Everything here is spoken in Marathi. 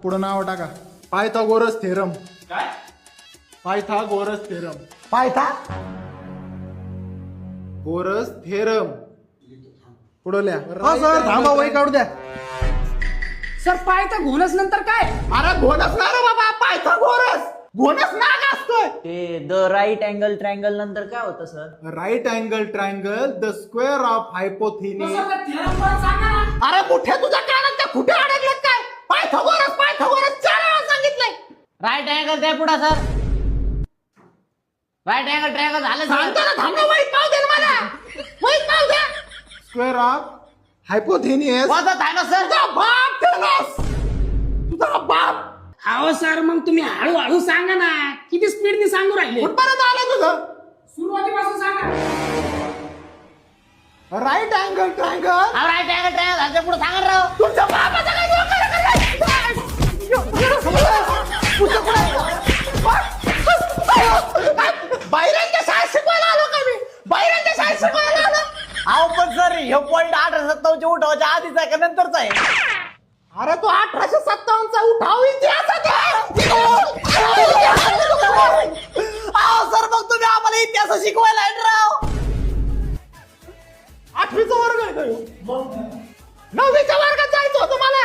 पुढं नाव टाका. Pythagoras theorem. काय? Pythagoras theorem. Pythagoras theorem. पुढं लिहा. हा सर थांबा वही काढू द्या. सर पायथा घोणस नंतर काय? अरे घोणस ना रे बाबा, पायथागोरस. घोणस नाग असतोय. ते द राईट अँगल ट्रायंगल नंतर काय होतं sir? Right angle triangle the square of hypotenuse. Sir, theorem परत सांगा ना. अरे कुठे तुझ्या कानात त्या कुठे अडकलं काय? पायथागोरस पायथागोरस 4 वेळा सांगितलंय. राईट अँगल द्या पुढे सर. राईट अँगल ट्रायंगल झालं सांगतो सर. ना, थांब ना, वाईट नाव दे ना मला. वाईट नाव दे. Square of हायपोथिनिस. वाजत आहे ना सर. तुझा बाप थेनोस. तुझा बाप. अहो सर मग तुम्ही हळूहळू सांगा ना, किती स्पीडने सांगू राहिले. कुठपर्यंत आलं तुझं? सुरुवातीपासून सांगा. Right angle triangle. Right angle triangle झालं पुढे सांगा ना राव. तुमच्या बापाचा काय डोकं रे काय? बाहेरच्या शाळेत शिकवायला आलो का मी? बाहेरच्या शाळेत शिकवायला आलो. अहो पण सर हे पॉईंट 1857 उठावाच्या आधीचा आहे का नंतरचा आहे? अरे तो 1857 चा उठाव इतिहासात आहे. अहो सर मग तुम्ही आम्हाला इतिहास शिकवायला आहे राव. 8वीचा वर्ग आहे तो. 9वीच्या वर्गात जायचं होतं मला.